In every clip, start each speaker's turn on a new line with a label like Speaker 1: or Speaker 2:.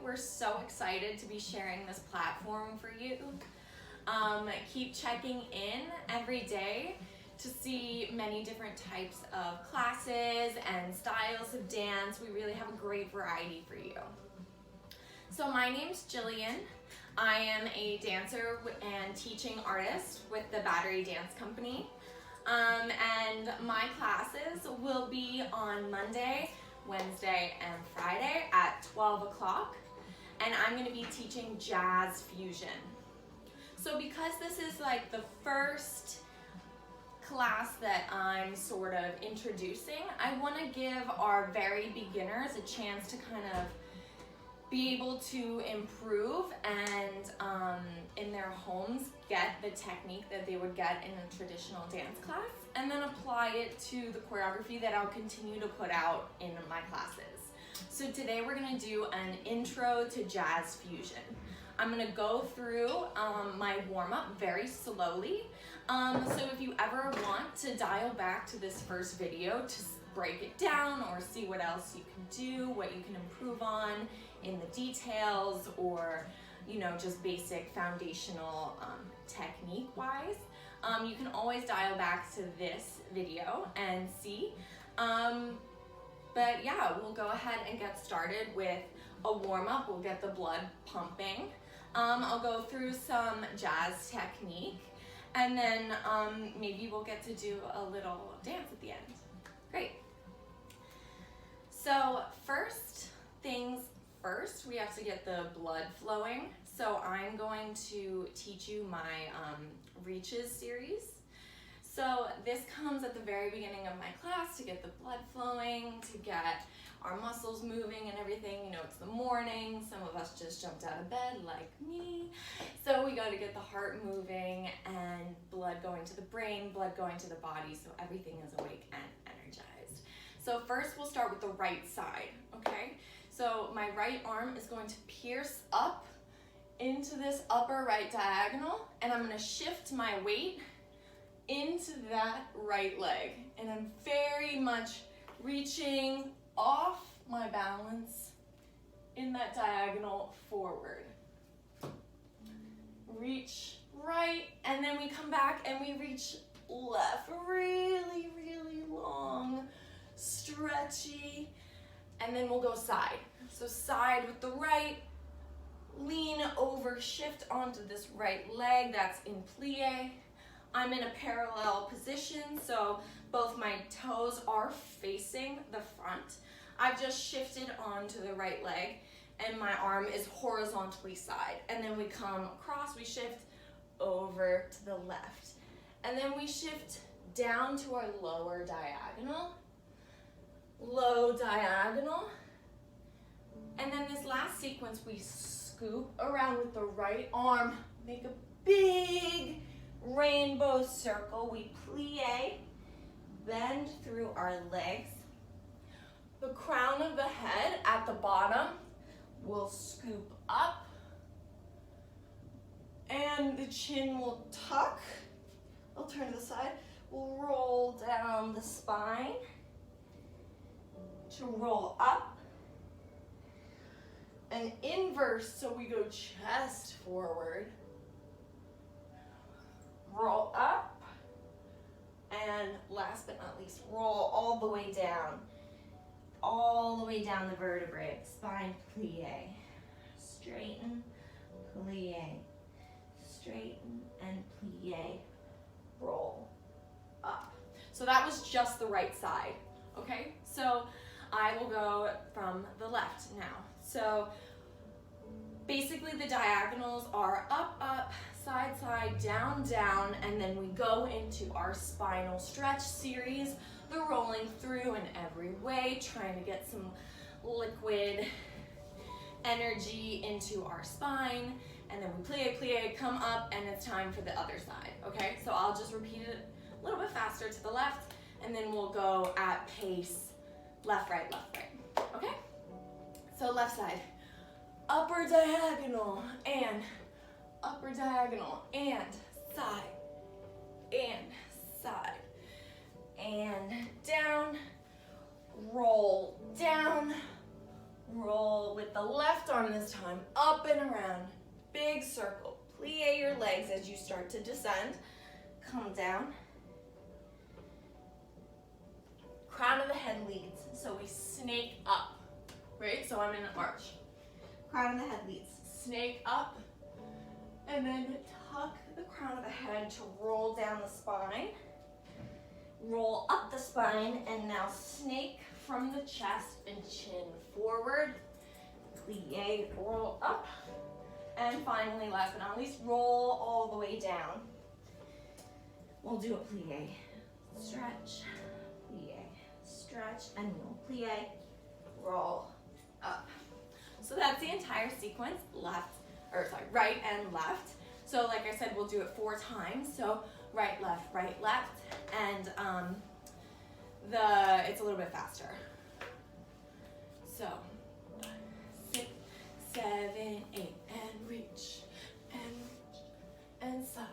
Speaker 1: We're so excited to be sharing this platform for you. Keep checking in every day to see many different types of classes and styles of dance. We really have a great variety for you. So my name's Jillian. I am a dancer and teaching artist with the Battery Dance Company. And my classes will be on Monday, Wednesday, and Friday at 12 o'clock. And I'm going to be teaching jazz fusion. So because this is like the first class that I'm sort of introducing, I want to give our very beginners a chance to kind of be able to improve and in their homes get the technique that they would get in a traditional dance class, and then apply it to the choreography that I'll continue to put out in my classes. So today we're going to do an intro to jazz fusion. I'm going to go through my warm-up very slowly. So if you ever want to dial back to this first video to break it down or see what else you can do, what you can improve on in the details, or just basic foundational technique wise, you can always dial back to this video and see. But yeah, we'll go ahead and get started with a warm-up. We'll get the blood pumping. I'll go through some jazz technique, and then maybe we'll get to do a little dance at the end. Great. So first things first, we have to get the blood flowing. So I'm going to teach you my reaches series. So this comes at the very beginning of my class to get the blood flowing, to get our muscles moving and everything. It's the morning. Some of us just jumped out of bed like me. So we got to get the heart moving and blood going to the brain, blood going to the body, so everything is awake and energized. So first we'll start with the right side, okay? So my right arm is going to pierce up into this upper right diagonal, and I'm going to shift my weight into that right leg. And I'm very much reaching off my balance in that diagonal forward. Reach right, and then we come back and we reach left. Really, really long, stretchy. And then we'll go side. So side with the right, lean over, shift onto this right leg that's in plie. I'm in a parallel position, so both my toes are facing the front. I've just shifted onto the right leg, and my arm is horizontally side. And then we come across, we shift over to the left. And then we shift down to our lower diagonal, low diagonal. And then this last sequence, we scoop around with the right arm, make a big rainbow circle. We plie, bend through our legs. The crown of the head at the bottom will scoop up, and the chin will tuck. I'll turn to the side. We'll roll down the spine to roll up. An inverse, so we go chest forward, roll up, and last but not least, roll all the way down the vertebrae, spine plie, straighten, plie, straighten, and plie, roll up. So that was just the right side, okay? So I will go from the left now. So basically the diagonals are up, up, side, side, down, down, and then we go into our spinal stretch series, the rolling through in every way, trying to get some liquid energy into our spine, and then we plie, plie, come up, and it's time for the other side, okay? So I'll just repeat it a little bit faster to the left, and then we'll go at pace, left, right, okay? So left side, upper diagonal, and upper diagonal, and side, and down, roll down, Roll with the left arm this time, up and around. Big circle. Plie your legs as you start to descend. Come down. Crown of the head leads, so we snake up, right? So I'm in an arch. Crown of the head leads, snake up, and then tuck the crown of the head to roll down the spine. Roll up the spine, and now snake from the chest and chin forward. Plie, roll up, and finally, last but not least, roll all the way down. We'll do a plie, stretch, plie, stretch, and we'll plie, roll up. So that's the entire sequence, right and left. So like I said, we'll do it 4 times. So right, left, and it's a little bit faster. So 6, 7, 8, and reach, and side,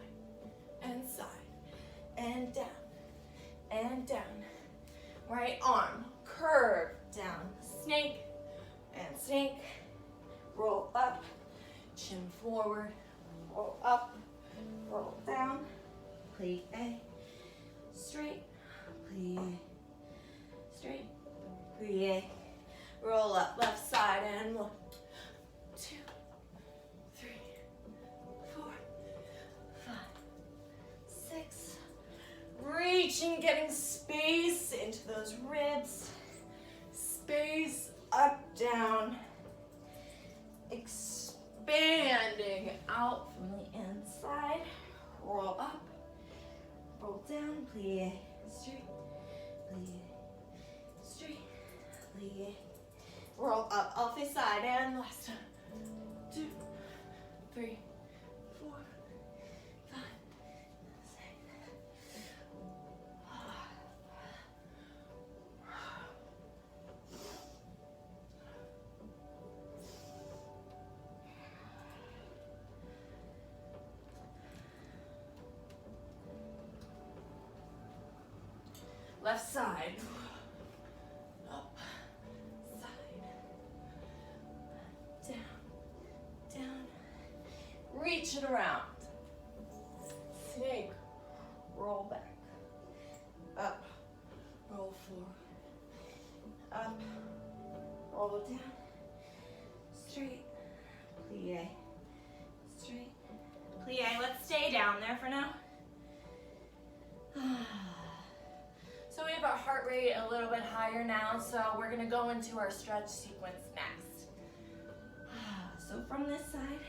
Speaker 1: and down. Right arm, curve, down, snake, and snake, roll up, chin forward, roll up, roll down, plie, straight, plie, straight, plie, roll up, left side, and 1, 2, 3, 4, 5, 6, reaching, getting space into those ribs, space, up, down, expanding out from the inside, roll up, roll down, plie, straight, plie, roll up, off the side, and last, 2, 3, 4, 5, 6. Left side, up, side, down, reach it around, snake, roll back, up, roll forward, up, roll down, straight, plie, straight, plie. Let's stay down there for now. So we have our heart rate a little bit higher now, so we're gonna go into our stretch sequence next. So from this side,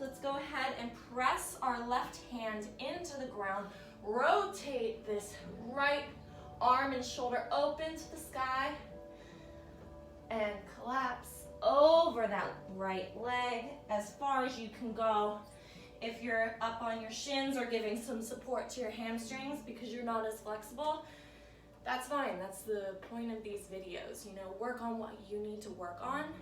Speaker 1: let's go ahead and press our left hand into the ground, rotate this right arm and shoulder open to the sky, and collapse over that right leg as far as you can go. If you're up on your shins or giving some support to your hamstrings because you're not as flexible, that's fine. That's the point of these videos. You know, work on what you need to work on.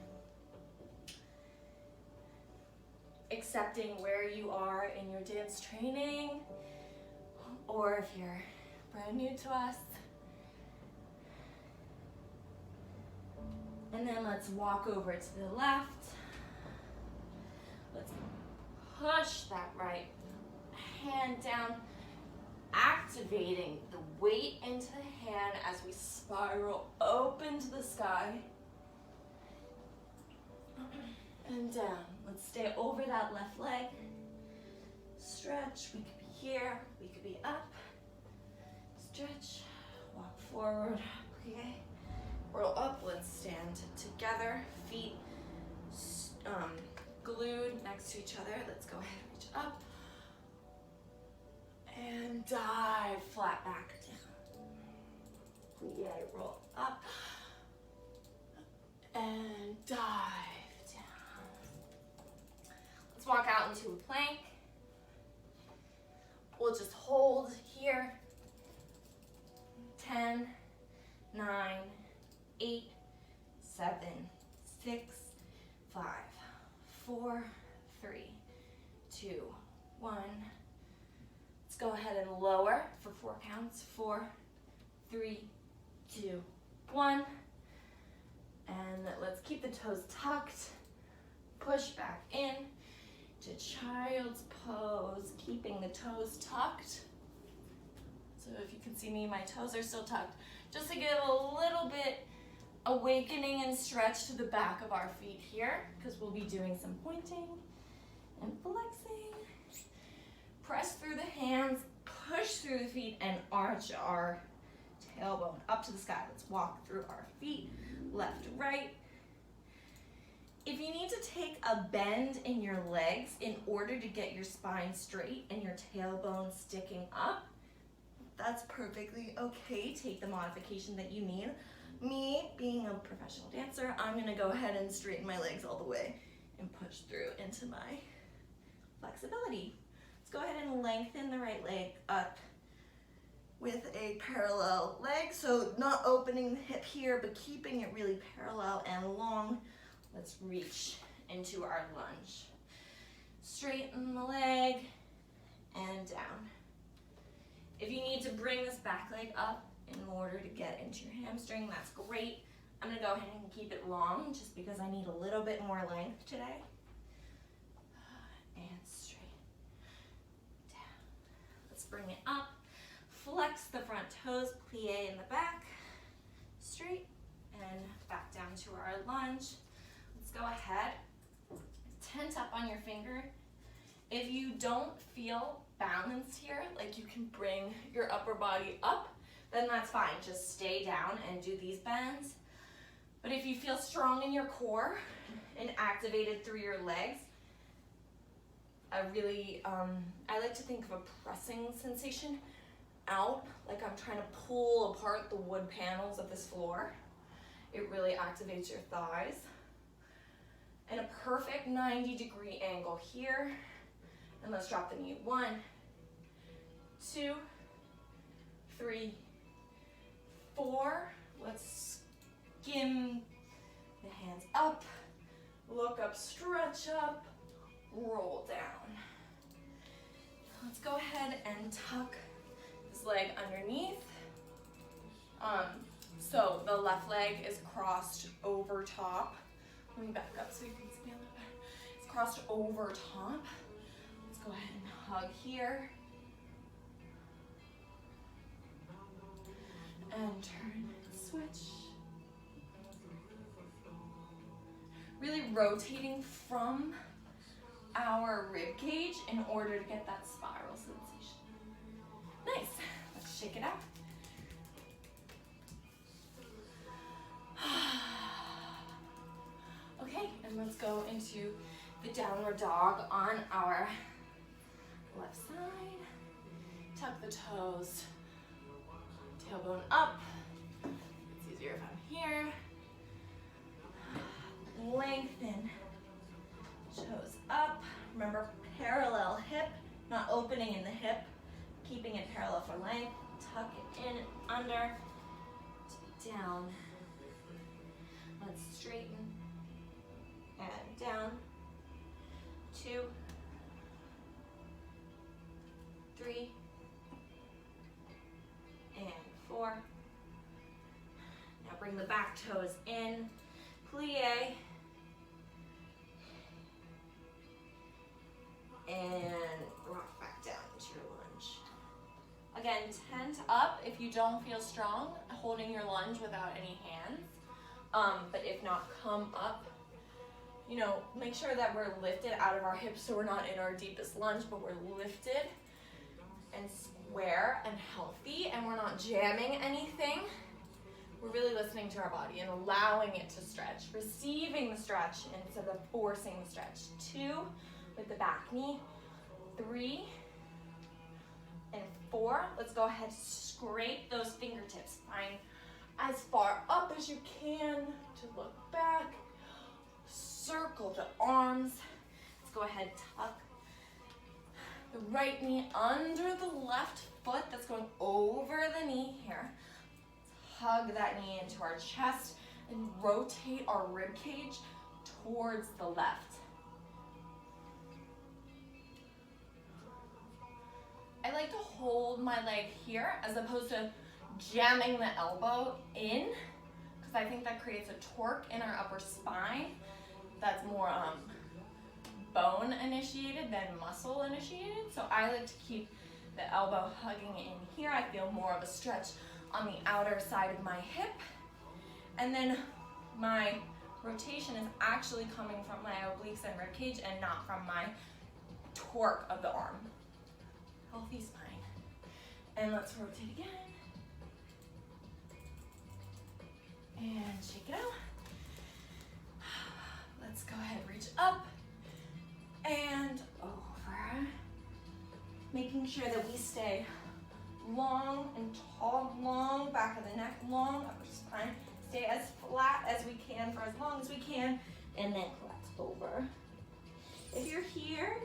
Speaker 1: Accepting where you are in your dance training, or if you're brand new to us. And then let's walk over to the left. Let's push that right hand down, activating the weight into the hand as we spiral open to the sky. And down. Let's stay over that left leg. Stretch. We could be here. We could be up. Stretch. Walk forward. Okay. Roll up. Let's stand together. Feet glued next to each other. Let's go ahead and reach up. And dive flat back down. Yeah, roll up. And dive down. Let's walk out into a plank. We'll just hold here. 10, 9, 8, 7, 6, 5, 4, 3, 2, 1. Let's go ahead and lower for 4 counts. 4, 3, 2, 1. And let's keep the toes tucked. Push back in to child's pose, keeping the toes tucked. So if you can see me, my toes are still tucked. Just to give a little bit awakening and stretch to the back of our feet here, because we'll be doing some pointing and flexing. Press through the hands, push through the feet, and arch our tailbone up to the sky. Let's walk through our feet, left, right. If you need to take a bend in your legs in order to get your spine straight and your tailbone sticking up, that's perfectly okay. Take the modification that you need. Me, being a professional dancer, I'm gonna go ahead and straighten my legs all the way and push through into my flexibility. Let's go ahead and lengthen the right leg up with a parallel leg. So not opening the hip here, but keeping it really parallel and long. Let's reach into our lunge. Straighten the leg and down. If you need to bring this back leg up in order to get into your hamstring, that's great. I'm gonna go ahead and keep it long just because I need a little bit more length today. And straight down. Let's bring it up. Flex the front toes, plie in the back, straight, and back down to our lunge. Let's go ahead, tent up on your finger. If you don't feel balanced here, like you can bring your upper body up, then that's fine. Just stay down and do these bends. But if you feel strong in your core and activated through your legs, I like to think of a pressing sensation out, like I'm trying to pull apart the wood panels of this floor. It really activates your thighs. And a perfect 90-degree angle here. And let's drop the knee. 1, 2, 3, 4. Let's skim the hands up, look up, stretch up, roll down. Let's go ahead and tuck this leg underneath. So the left leg is crossed over top. Let me back up so you can see me a little better. It's crossed over top. Let's go ahead and hug here. And turn and switch. Really rotating from our rib cage in order to get that spiral sensation. Nice. Let's shake it out. Okay, and let's go into the downward dog on our left side. Tuck the toes, tailbone up. It's easier if I'm here. Lengthen, toes up. Remember, parallel hip, not opening in the hip, keeping it parallel for length. Tuck it in, under, down. Let's straighten and down. 2, 3, and 4. Now bring the back toes in, plie, and rock back down into your lunge. Again, tent up if you don't feel strong, holding your lunge without any hands. But if not, come up. You know, make sure that we're lifted out of our hips so we're not in our deepest lunge, but we're lifted and square and healthy, and we're not jamming anything. We're really listening to our body and allowing it to stretch, receiving the stretch instead of forcing the stretch. 2 with the back knee, 3 and 4. Let's go ahead, scrape those fingertips. Find as far up as you can to look back. Circle the arms. Let's go ahead, tuck the right knee under the left foot. That's going over the knee here. Hug that knee into our chest and rotate our rib cage towards the left. I like to hold my leg here as opposed to jamming the elbow in, because because I think that creates a torque in our upper spine that's more bone initiated than muscle initiated. So I like to keep the elbow hugging in here. I feel more of a stretch on the outer side of my hip. And then my rotation is actually coming from my obliques and ribcage and not from my torque of the arm. Healthy spine. And let's rotate again. And shake it out. Let's go ahead, reach up and over. Making sure that we stay long and tall, long back of the neck, long upper spine. Stay as flat as we can for as long as we can, and then collapse over. If you're here,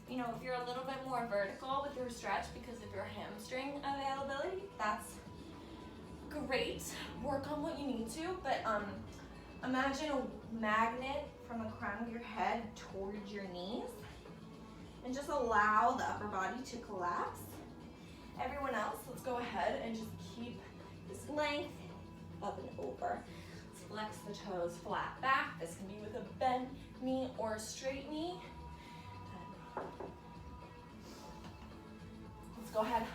Speaker 1: you know, if you're a little bit more vertical with your stretch because of your hamstring availability, that's great. Work on what you need to, but imagine a magnet from the crown of your head towards your knees, and just allow the upper body to collapse. Everyone else, let's go ahead and just keep this length up and over. Let's flex the toes flat back. This can be with a bent knee or a straight knee. Let's go ahead.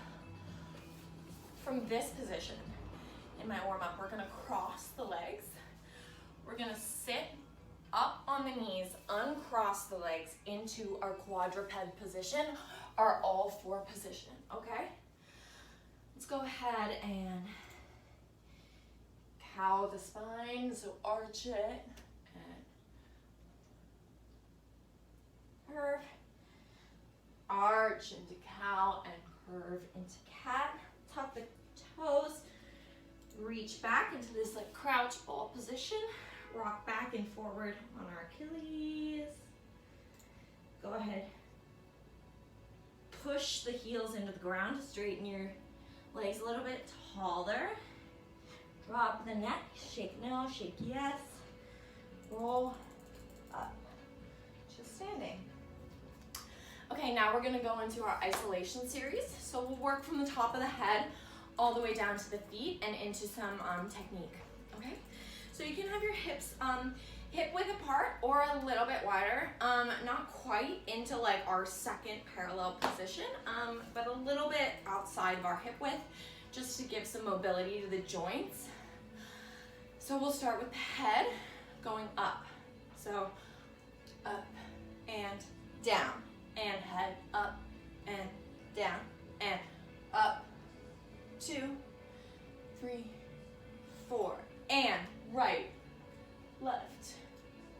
Speaker 1: From this position, in my warm-up, we're gonna cross the legs. We're gonna sit up on the knees, uncross the legs into our quadruped position, our all four position, okay? Let's go ahead and cow the spine, so arch it and curve, arch into cow and curve into cat. Tuck the toes, reach back into this like crouch ball position, rock back and forward on our Achilles. Go ahead, push the heels into the ground to straighten your legs a little bit taller. Drop the neck, shake no, shake yes. Roll up, just standing. Okay, now we're gonna go into our isolation series. So we'll work from the top of the head all the way down to the feet and into some technique, okay? So you can have your hips hip width apart or a little bit wider, not quite into like our second parallel position, but a little bit outside of our hip width, just to give some mobility to the joints. So we'll start with the head going up. So up and down, and head up and down, and up, 2, 3, 4, and right, left,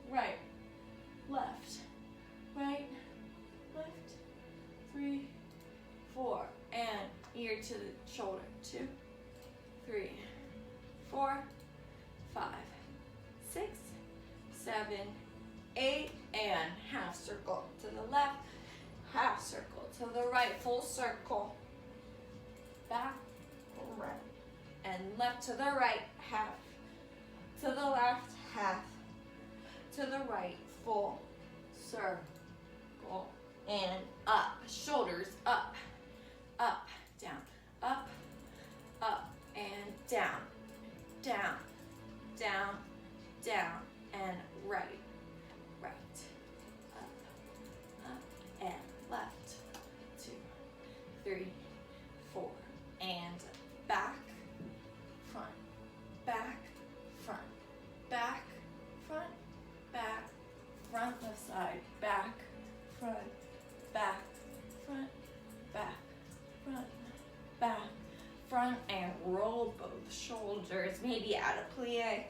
Speaker 1: right, left, right, left, 3, 4, and ear to the shoulder, 2, 3, 4, 5, 6, 7, 8, and half circle to the left, half circle to the right, full circle, back, right, and left to the right, half, to the left, half, to the right, full circle, and up, shoulders up, up, down, up, up, and down, down, down, down, and right, right, up, and left, 2, 3, 4, and back, front, back, front, back, front, back, front, left side, back, front, back, front, back, front, back, front, and roll both shoulders. Maybe add a plie,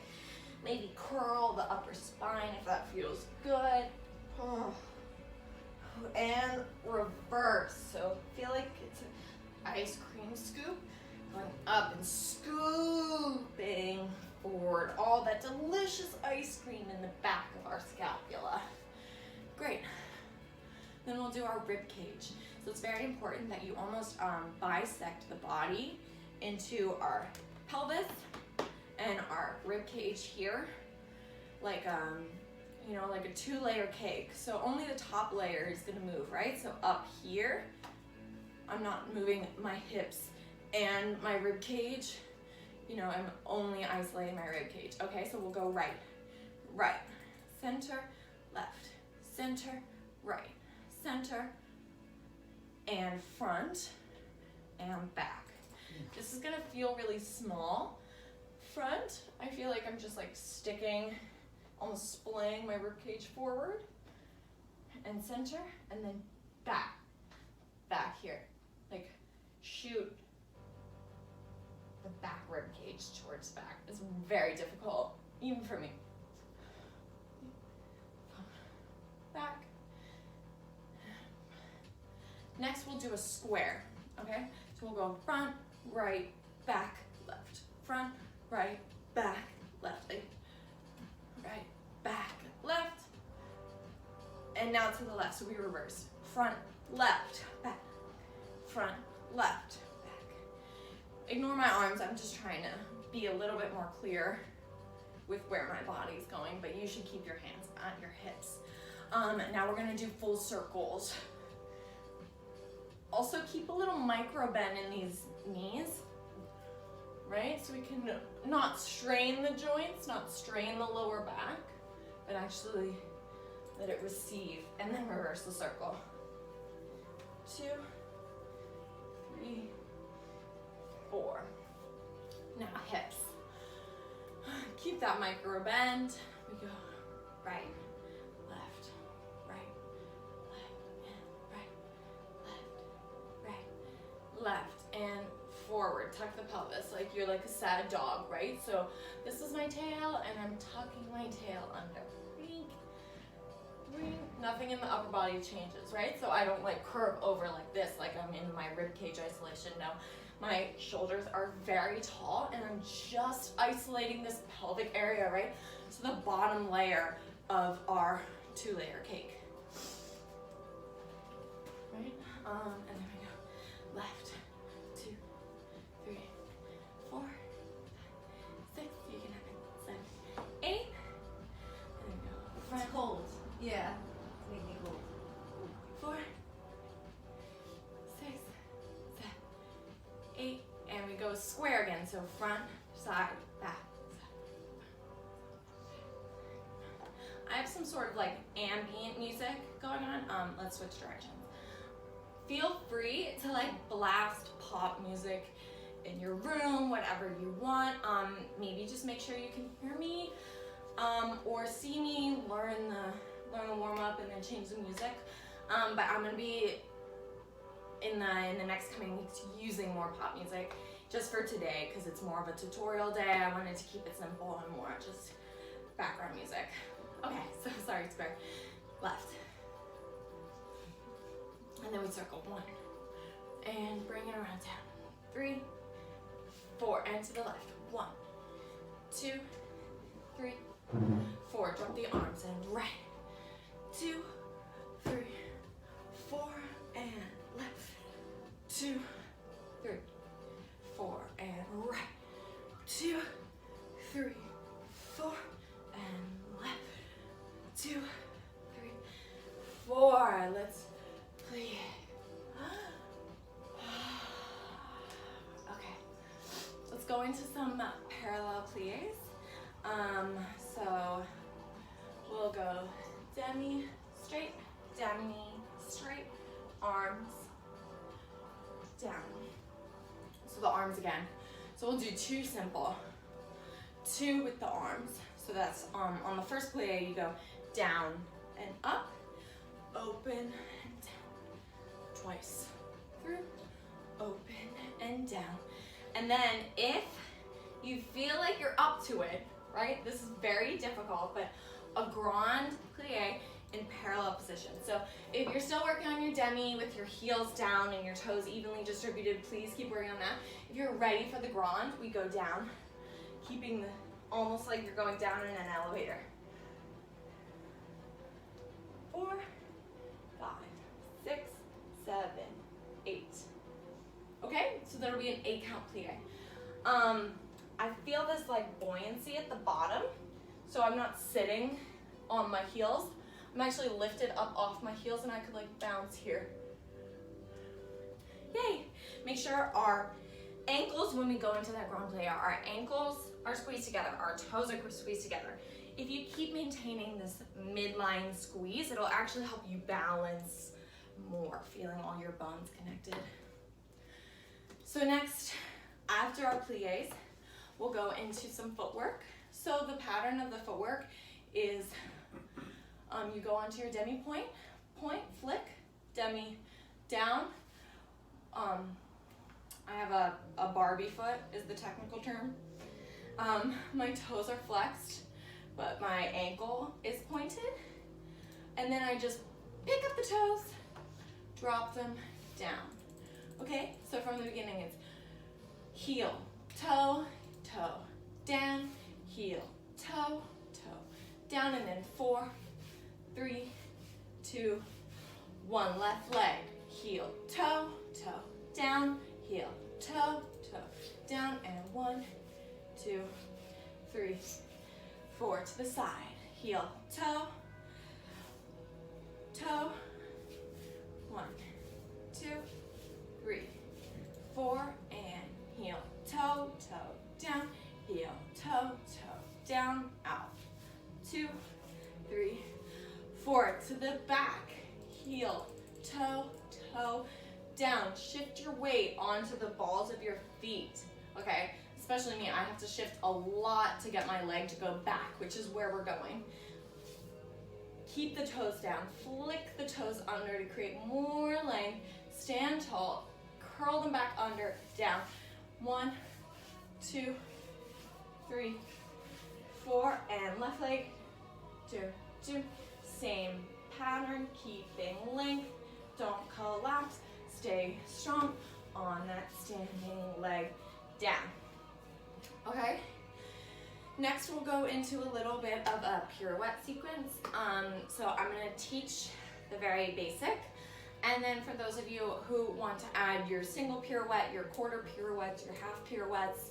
Speaker 1: maybe curl the upper spine if that feels good. And reverse. So feel like it's an ice cream scoop, going up and scooping forward. All that delicious ice cream in the back of our scapula. Great. Then we'll do our rib cage. So it's very important that you almost bisect the body into our pelvis and our rib cage here, like you know, like a 2-layer cake. So only the top layer is gonna move, right? So up here, I'm not moving my hips and my rib cage you know, I'm only isolating my rib cage. Okay, so we'll go right, right, center, left, center, right, center, and front, and back. This is gonna feel really small. Front, I feel like I'm just like sticking, almost splaying my rib cage forward, and center, and then back, back here. Like shoot the back rib cage towards back. It's very difficult, even for me. Back. Next we'll do a square, okay? So we'll go front, right, back, left. Front, right, back, left. Right, back, left. And now to the left, so we reverse. Front, left, back. Front, left, back. Ignore my arms, I'm just trying to be a little bit more clear with where my body's going, but you should keep your hands at your hips. Now we're gonna do full circles. Also keep a little micro bend in these knees, right? So we can not strain the joints, not strain the lower back, but actually let it receive, and then reverse the circle. 2, 3, 4. Now hips. Keep that micro bend. We go right, left, right, left, and forward. Tuck the pelvis like you're like a sad dog, right? So this is my tail, and I'm tucking my tail under. Nothing in the upper body changes, right? So I don't like curve over like this, like I'm in my rib cage isolation. No, my shoulders are very tall, and I'm just isolating this pelvic area, right? So the bottom layer of our 2-layer cake, right? And then we go left, 2, 3, 4, 5, 6. You can have it. 7, 8. And then go front.
Speaker 2: It's cold. Yeah. Make me cold.
Speaker 1: 4, 6, 7, 8, and we go square again. So front, side, back. I have some sort of like ambient music going on. Let's switch directions. Feel free to like blast pop music in your room, whatever you want. Maybe just make sure you can hear me, or see me, learn the warm up and then change the music. But I'm gonna be in the next coming weeks using more pop music just for today, because it's more of a tutorial day. I wanted to keep it simple and more just background music. Okay, so sorry, square. Left. And then we circle 1. And bring it around down. 3, 4, and to the left. 1, 2, 3, 4. Drop the arms and right. 2, 3, 4, and left. 2, 3, 4, and right. 2, 3, 4, and left. 2, 3, 4. Let's plie. Okay, let's go into some parallel plies. So we'll go demi straight, arms down. So the arms again. So we'll do 2 simple. 2 with the arms. So that's on the first plie, you go down and up, open and down. Twice. Through, open and down. And then if you feel like you're up to it, right? This is very difficult, but a grand plie in parallel position. So if you're still working on your demi with your heels down and your toes evenly distributed, please keep working on that. If you're ready for the grand, we go down, keeping the almost like you're going down in an elevator. 4, 5, 6, 7, 8. Okay, so there'll be an 8 count plie. I feel this like buoyancy at the bottom, so I'm not sitting on my heels. I'm actually lifted up off my heels, and I could like bounce here. Yay! Make sure our ankles, when we go into that grand plie, our ankles are squeezed together, our toes are squeezed together. If you keep maintaining this midline squeeze, it'll actually help you balance more, feeling all your bones connected. So next, after our plies, we'll go into some footwork. So the pattern of the footwork is you go onto your demi point, flick, demi, down. I have a Barbie foot is the technical term. My toes are flexed, but my ankle is pointed. And then I just pick up the toes, drop them down. Okay, so from the beginning it's heel, toe, toe, down, heel, toe, toe, down, and then 4, 3, 2, 1. Left leg, heel, toe, toe, down, heel, toe, toe, down, and 1, 2, 3, 4. To the side, heel, toe, toe, 1, 2, 3, 4, and heel, toe, toe, down, heel, toe, toe, down, out. 2, 3, 4. To the back, heel, toe, toe, down. Shift your weight onto the balls of your feet, okay? Especially me, I have to shift a lot to get my leg to go back, which is where we're going. Keep the toes down, flick the toes under to create more length. Stand tall, curl them back under, down. 1, 2, 3, 4, and left leg, 2, 2. Same pattern, keeping length, don't collapse, stay strong on that standing leg, down. Okay? Next we'll go into a little bit of a pirouette sequence. So I'm gonna teach the very basic, and then for those of you who want to add your single pirouette, your quarter pirouettes, your half pirouettes,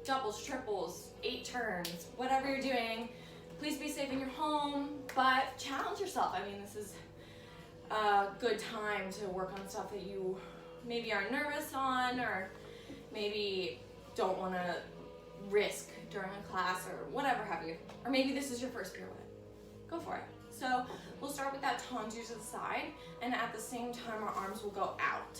Speaker 1: doubles, triples, 8 turns, whatever you're doing, please be safe in your home, but challenge yourself. I mean, this is a good time to work on stuff that you maybe are nervous on, or maybe don't want to risk during a class, or whatever have you. Or maybe this is your first pirouette. Go for it. So we'll start with that tendu to the side, and at the same time our arms will go out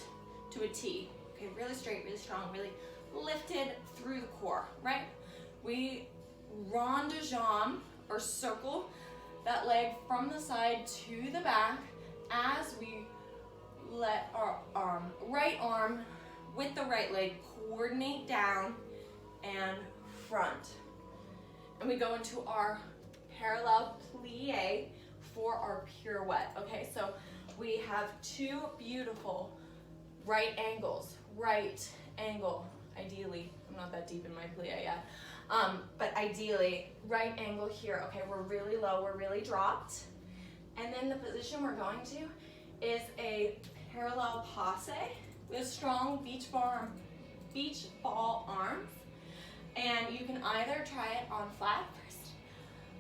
Speaker 1: to a T. Okay, really straight, really strong, really lifted through the core, right? We rond de jambe, or circle that leg from the side to the back as we let our right arm with the right leg coordinate down and front. And we go into our parallel plie for our pirouette. Okay, so we have 2 beautiful right angles. Right angle, ideally. I'm not that deep in my plie yet. But ideally, right angle here. Okay, we're really low, we're really dropped. And then the position we're going to is a parallel passe with strong beach ball arms. And you can either try it on flat first,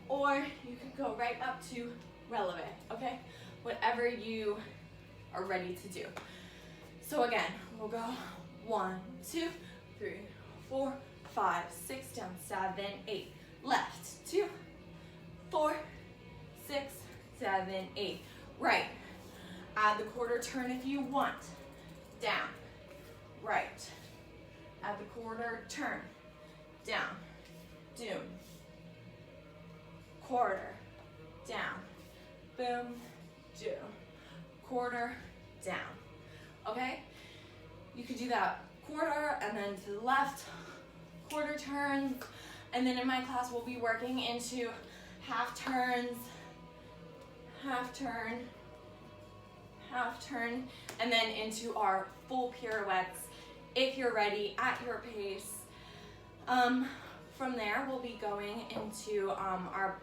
Speaker 1: or you can go right up to releve, okay? Whatever you are ready to do. So again, we'll go 1, 2, 3, 4, 5, 6, down, 7, 8. Left, 2, 4, 6, 7, 8. Right. Add the quarter turn if you want. Down. Right. Add the quarter turn. Down. Doom. Quarter. Down. Boom. Doom. Quarter. Down. Okay? You could do that quarter and then to the left, quarter turns, and then in my class we'll be working into half turns, half turn, half turn, and then into our full pirouettes if you're ready at your pace. From there we'll be going into our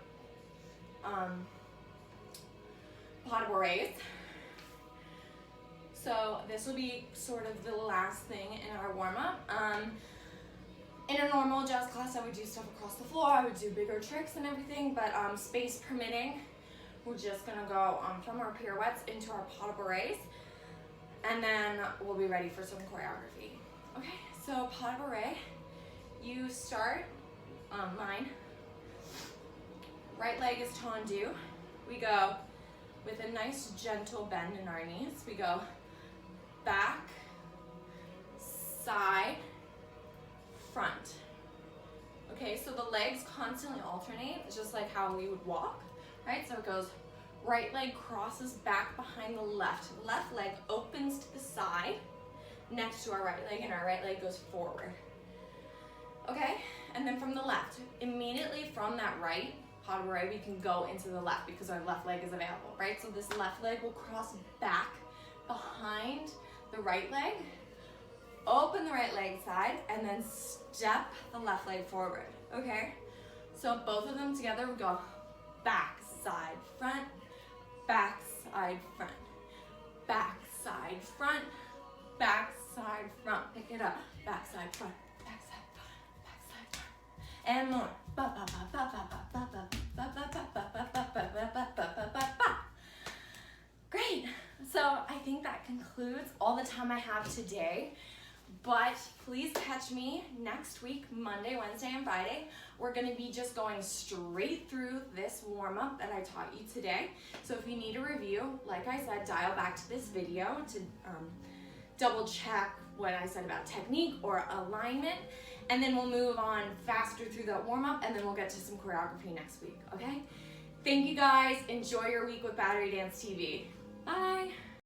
Speaker 1: pas de bourrées. So this will be sort of the last thing in our warm-up. In a normal jazz class, I would do stuff across the floor. I would do bigger tricks and everything, but space permitting, we're just gonna go from our pirouettes into our pas de bourrées, and then we'll be ready for some choreography. Okay, So pas de bourrée, you start mine. Right leg is tendu. We go with a nice gentle bend in our knees. We go back, side, front. Okay, so the legs constantly alternate. It's just like how we would walk, right? So it goes right leg crosses back behind the left. Left leg opens to the side next to our right leg, and our right leg goes forward. Okay, and then from the left, immediately from that right pas de bourrée, we can go into the left because our left leg is available, right? So this left leg will cross back behind the right leg, open the right leg side, and then step the left leg forward, okay? So both of them together, we go back, side, front, back, side, front, back, side, front, back, side, front. Pick it up, back, side, front, back, side, front, back, side, front. And more. Great. So I think that concludes all the time I have today. But please catch me next week, Monday, Wednesday, and Friday. We're gonna be just going straight through this warm-up that I taught you today. So if you need a review, like I said, dial back to this video to double check what I said about technique or alignment. And then we'll move on faster through that warm-up, and then we'll get to some choreography next week, okay? Thank you guys. Enjoy your week with Battery Dance TV. Bye.